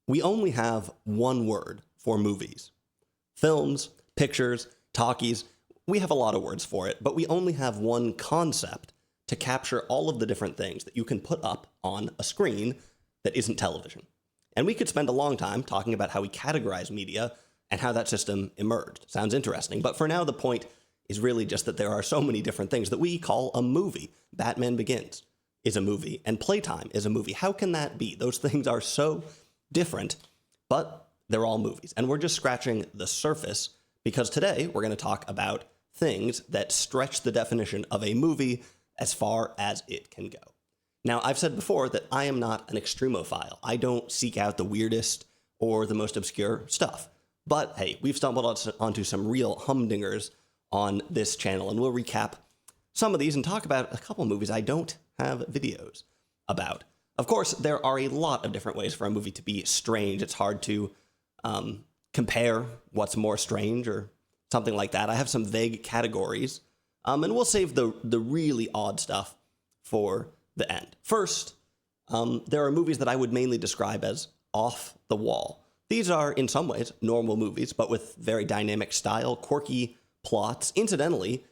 We only have one word for movies. Films, pictures, talkies, we have a lot of words for it, but we only have one concept to capture all of the different things that you can put up on a screen that isn't television. And we could spend a long time talking about how we categorize media and how that system emerged. Sounds interesting, but for now the point is really just that there are so many different things that we call a movie. Batman Begins is a movie, and Playtime is a movie. How can that be? Those things are so different, but they're all movies. And we're just scratching the surface because today we're going to talk about things that stretch the definition of a movie as far as it can go. Now, I've said before that I am not an extremophile. I don't seek out the weirdest or the most obscure stuff. But hey, we've stumbled onto some real humdingers on this channel, and we'll recap some of these and talk about a couple movies I don't have videos about. Of course, there are a lot of different ways for a movie to be strange. It's hard to compare what's more strange or something like that. I have some vague categories, and we'll save the really odd stuff for the end. First, there are movies that I would mainly describe as off the wall. These are, in some ways, normal movies, but with very dynamic style, quirky plots. Incidentally,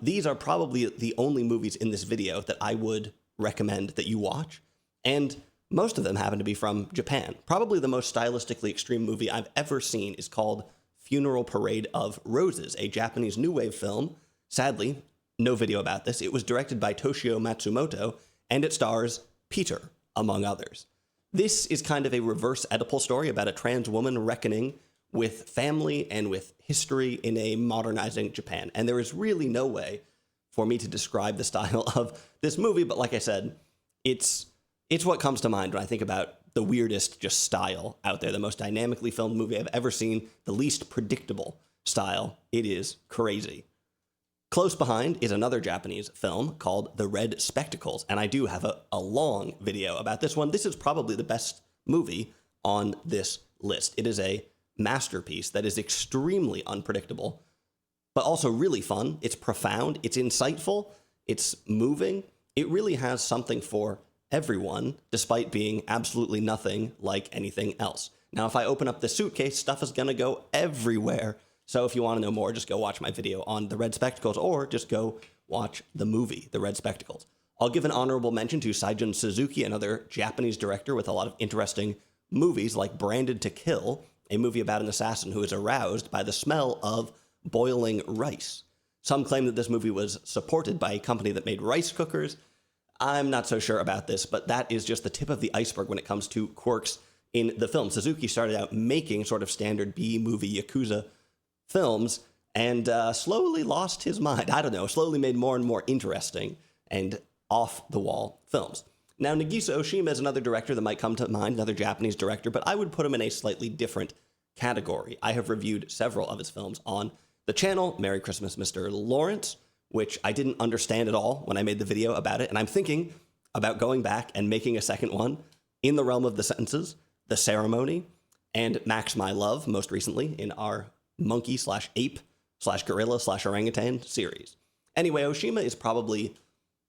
these are probably the only movies in this video that I would recommend that you watch, and most of them happen to be from Japan. Probably the most stylistically extreme movie I've ever seen is called Funeral Parade of Roses, a Japanese new wave film. Sadly, no video about this. It was directed by Toshio Matsumoto, and it stars Peter, among others. This is kind of a reverse Oedipal story about a trans woman reckoning with family and with history in a modernizing Japan. And there is really no way for me to describe the style of this movie, but like I said, it's what comes to mind when I think about the weirdest just style out there, the most dynamically filmed movie I've ever seen, the least predictable style. It is crazy. Close behind is another Japanese film called The Red Spectacles, and I do have a long video about this one. This is probably the best movie on this list. It is a masterpiece that is extremely unpredictable, but also really fun. It's profound, it's insightful, it's moving. It really has something for everyone, despite being absolutely nothing like anything else. Now, if I open up the suitcase, stuff is gonna go everywhere. So if you want to know more, just go watch my video on The Red Spectacles, or just go watch the movie, The Red Spectacles. I'll give an honorable mention to Seijun Suzuki, another Japanese director with a lot of interesting movies like Branded to Kill, a movie about an assassin who is aroused by the smell of boiling rice. Some claim that this movie was supported by a company that made rice cookers. I'm not so sure about this, but that is just the tip of the iceberg when it comes to quirks in the film. Suzuki started out making sort of standard B-movie Yakuza films and slowly lost his mind. I don't know, slowly made more and more interesting and off-the-wall films. Now, Nagisa Oshima is another director that might come to mind, another Japanese director, but I would put him in a slightly different category. I have reviewed several of his films on the channel, Merry Christmas, Mr. Lawrence, which I didn't understand at all when I made the video about it, and I'm thinking about going back and making a second one in the realm of the sentences, The Ceremony, and Max My Love, most recently, in our monkey/ape/gorilla/orangutan series. Anyway, Oshima is probably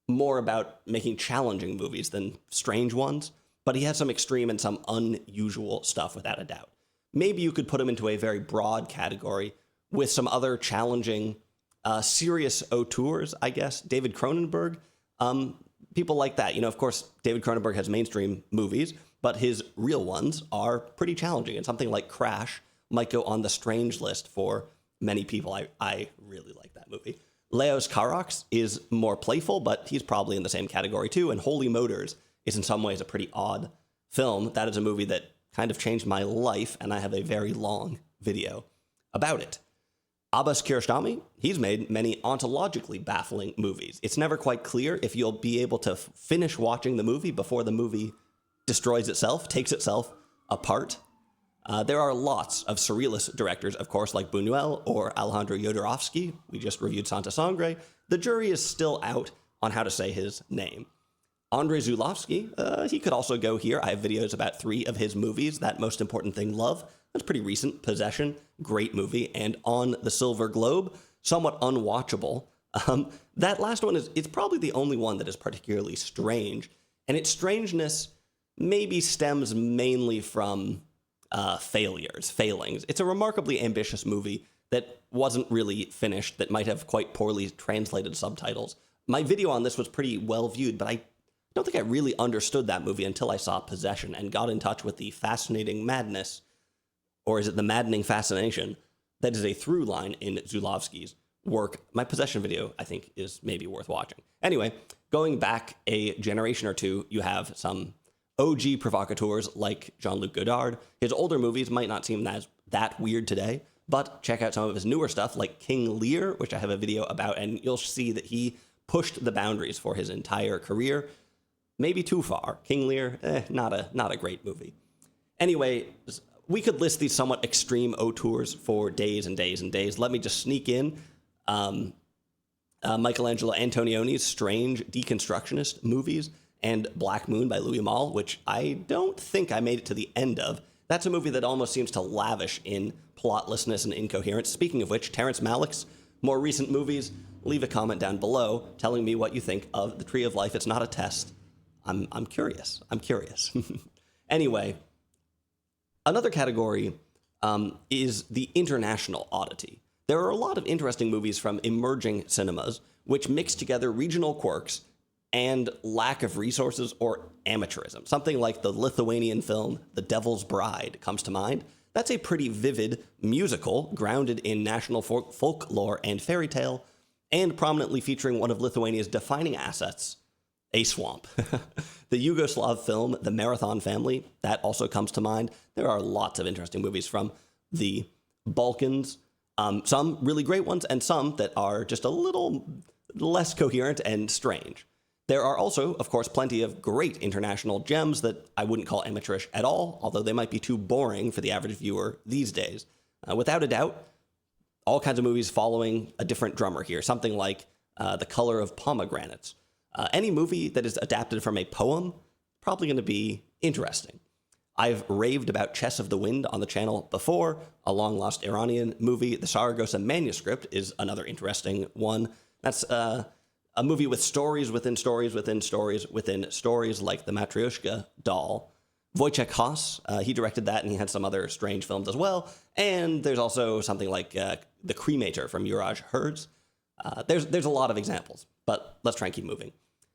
more about making challenging movies than strange ones, but he has some extreme and some unusual stuff without a doubt. Maybe you could put him into a very broad category with some other challenging, serious auteurs, I guess. David Cronenberg, people like that. You know, of course, David Cronenberg has mainstream movies, but his real ones are pretty challenging, and something like Crash might go on the strange list for many people. I really like that movie. Leos Carax is more playful, but he's probably in the same category too. And Holy Motors is in some ways a pretty odd film. That is a movie that kind of changed my life, and I have a very long video about it. Abbas Kiarostami, he's made many ontologically baffling movies. It's never quite clear if you'll be able to finish watching the movie before the movie destroys itself, takes itself apart. There are lots of surrealist directors, of course, like Buñuel or Alejandro Jodorowsky. We just reviewed Santa Sangre. The jury is still out on how to say his name. Andrei Zulawski, he could also go here. I have videos about 3 of his movies. That Most Important Thing, Love, that's pretty recent. Possession, great movie. And On the Silver Globe, somewhat unwatchable. That last one it's probably the only one that is particularly strange. And its strangeness maybe stems mainly from failings. It's a remarkably ambitious movie that wasn't really finished, that might have quite poorly translated subtitles. My video on this was pretty well viewed, but I don't think I really understood that movie until I saw Possession and got in touch with the fascinating madness, or is it the maddening fascination, that is a through line in Zulawski's work. My Possession video, I think, is maybe worth watching. Anyway, going back a generation or two, you have some OG provocateurs like Jean-Luc Godard. His older movies might not seem that weird today, but check out some of his newer stuff like King Lear, which I have a video about, and you'll see that he pushed the boundaries for his entire career. Maybe too far. King Lear, not a great movie. Anyway, we could list these somewhat extreme auteurs for days and days and days. Let me just sneak in Michelangelo Antonioni's strange deconstructionist movies and Black Moon by Louis Malle, which I don't think I made it to the end of. That's a movie that almost seems to lavish in plotlessness and incoherence. Speaking of which, Terrence Malick's more recent movies, leave a comment down below telling me what you think of The Tree of Life. It's not a test. I'm curious. Anyway, another category is the international oddity. There are a lot of interesting movies from emerging cinemas which mix together regional quirks and lack of resources or amateurism. Something like the Lithuanian film The Devil's Bride comes to mind. That's a pretty vivid musical grounded in national folklore and fairy tale, and prominently featuring one of Lithuania's defining assets, a swamp. The Yugoslav film The Marathon Family, that also comes to mind. There are lots of interesting movies from the Balkans, some really great ones, and some that are just a little less coherent and strange. There are also, of course, plenty of great international gems that I wouldn't call amateurish at all, although they might be too boring for the average viewer these days. Without a doubt, all kinds of movies following a different drummer here, something like The Color of Pomegranates. Any movie that is adapted from a poem, probably going to be interesting. I've raved about Chess of the Wind on the channel before. A long-lost Iranian movie, The Saragossa Manuscript, is another interesting one. That's a movie with stories within stories within stories within stories, like the Matryoshka doll. Wojciech Haas, he directed that, and he had some other strange films as well. And there's also something like The Cremator from Juraj Herz. There's a lot of examples, but let's try and keep moving.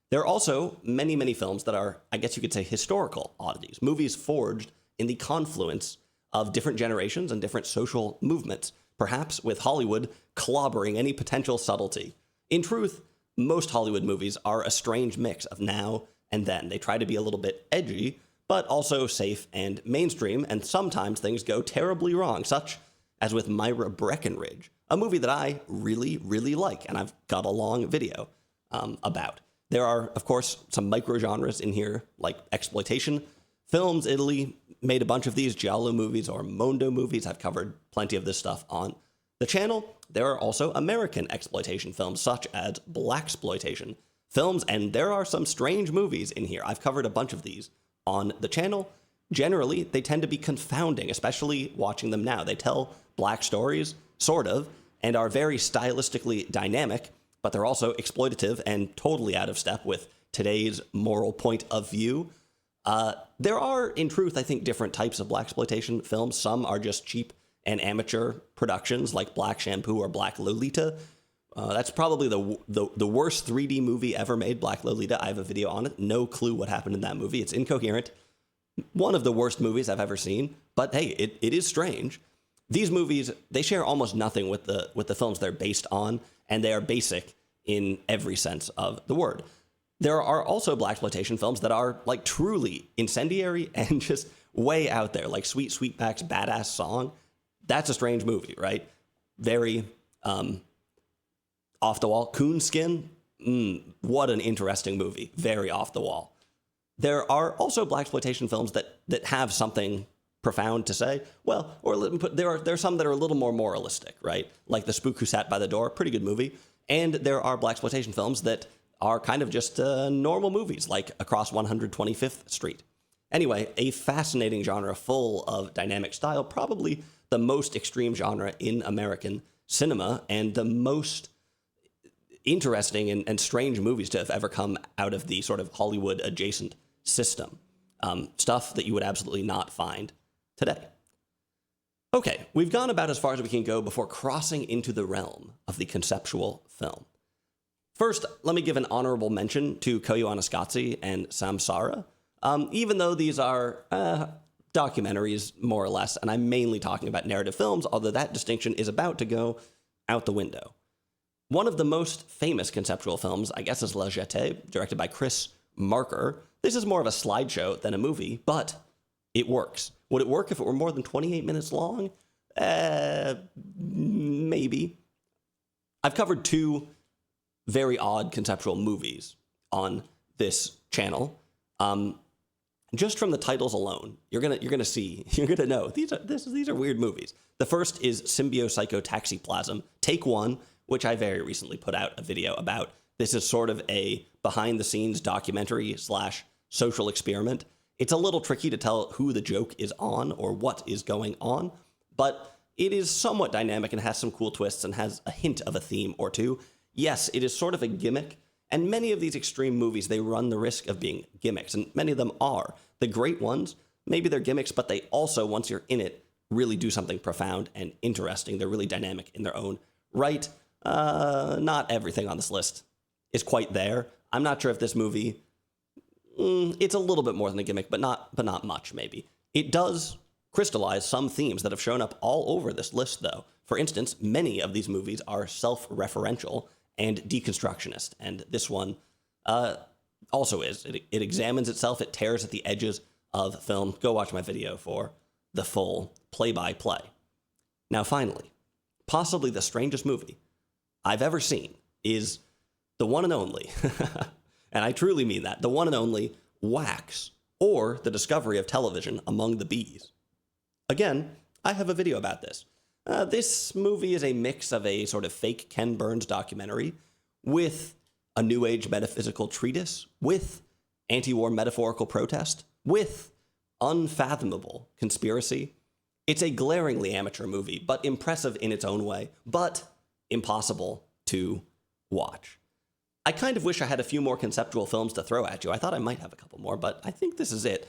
There are also many, many films that are, I guess you could say, historical oddities, movies forged in the confluence of different generations and different social movements, perhaps with Hollywood clobbering any potential subtlety. In truth, most Hollywood movies are a strange mix of now and then. They try to be a little bit edgy, but also safe and mainstream, and sometimes things go terribly wrong, such as with Myra Breckenridge, a movie that I really, really like, and I've got a long video about. There are, of course, some micro-genres in here, like exploitation films. Italy made a bunch of these, giallo movies or mondo movies. I've covered plenty of this stuff on the channel. There are also American exploitation films, such as blaxploitation films, and there are some strange movies in here. I've covered a bunch of these on the channel. Generally, they tend to be confounding, especially watching them now. They tell black stories, sort of, and are very stylistically dynamic, but they're also exploitative and totally out of step with today's moral point of view. There are, in truth, I think, different types of blaxploitation films. Some are just cheap and amateur productions, like Black Shampoo or Black Lolita. That's probably the worst 3D movie ever made, Black Lolita. I have a video on it. No clue what happened in that movie. It's incoherent. One of the worst movies I've ever seen, but hey, it is strange. These movies, they share almost nothing with the films they're based on, and they are basic in every sense of the word. There are also blaxploitation films that are like truly incendiary and just way out there, like Sweet Sweetback's Badass Song. That's a strange movie, right? Very off the wall. Coonskin, what an interesting movie. Very off the wall. There are also blaxploitation films that have something profound to say. Well, or there are some that are a little more moralistic, right? Like The Spook Who Sat by the Door, pretty good movie. And there are blaxploitation films that are kind of just normal movies, like Across 125th Street. Anyway, a fascinating genre full of dynamic style, probably the most extreme genre in American cinema, and the most interesting and strange movies to have ever come out of the sort of Hollywood adjacent system. Stuff that you would absolutely not find today. Okay, we've gone about as far as we can go before crossing into the realm of the conceptual film. First, let me give an honorable mention to Koyo Anaskatsu and Samsara, even though these are documentaries, more or less, and I'm mainly talking about narrative films, although that distinction is about to go out the window. One of the most famous conceptual films, I guess, is La Jetée, directed by Chris Marker. This is more of a slideshow than a movie, but it works. Would it work if it were more than 28 minutes long? Maybe. I've covered two very odd conceptual movies on this channel. Just from the titles alone, you're gonna know these are weird movies. The first is Symbiopsychotaxiplasm, Take One, which I very recently put out a video about. This is sort of a behind-the-scenes documentary / social experiment. It's a little tricky to tell who the joke is on or what is going on, but it is somewhat dynamic and has some cool twists and has a hint of a theme or two. Yes, it is sort of a gimmick, and many of these extreme movies, they run the risk of being gimmicks, and many of them are. The great ones, maybe they're gimmicks, but they also, once you're in it, really do something profound and interesting. They're really dynamic in their own right. Not everything on this list is quite there. I'm not sure if this movie, it's a little bit more than a gimmick, but not much, maybe. It does crystallize some themes that have shown up all over this list, though. For instance, many of these movies are self-referential and deconstructionist, and this one also is. It examines itself, it tears at the edges of film. Go watch my video for the full play-by-play. Now, finally, possibly the strangest movie I've ever seen is the one and only, and I truly mean that, the one and only Wax, or The Discovery of Television Among the Bees. Again, I have a video about this. This movie is a mix of a sort of fake Ken Burns documentary with a New Age metaphysical treatise, with anti-war metaphorical protest, with unfathomable conspiracy. It's a glaringly amateur movie, but impressive in its own way, but impossible to watch. I kind of wish I had a few more conceptual films to throw at you. I thought I might have a couple more, but I think this is it.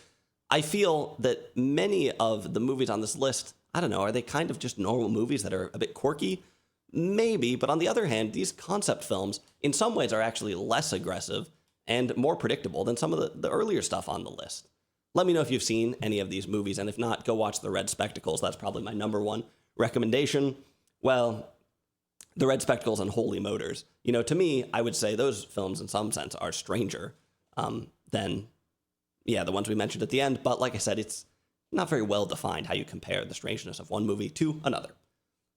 I feel that many of the movies on this list, I don't know, are they kind of just normal movies that are a bit quirky? Maybe, but on the other hand, these concept films, in some ways, are actually less aggressive and more predictable than some of the earlier stuff on the list. Let me know if you've seen any of these movies, and if not, go watch The Red Spectacles. That's probably my number one recommendation. Well, The Red Spectacles and Holy Motors. You know, to me, I would say those films, in some sense, are stranger than, the ones we mentioned at the end. But like I said, it's not very well defined how you compare the strangeness of one movie to another.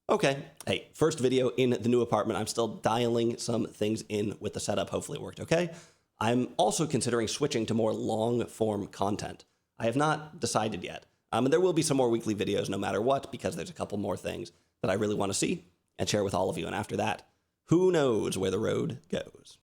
Okay, hey, first video in the new apartment. I'm still dialing some things in with the setup. Hopefully it worked okay. I'm also considering switching to more long-form content. I have not decided yet. And there will be some more weekly videos no matter what, because there's a couple more things that I really want to see and share with all of you. And after that, who knows where the road goes.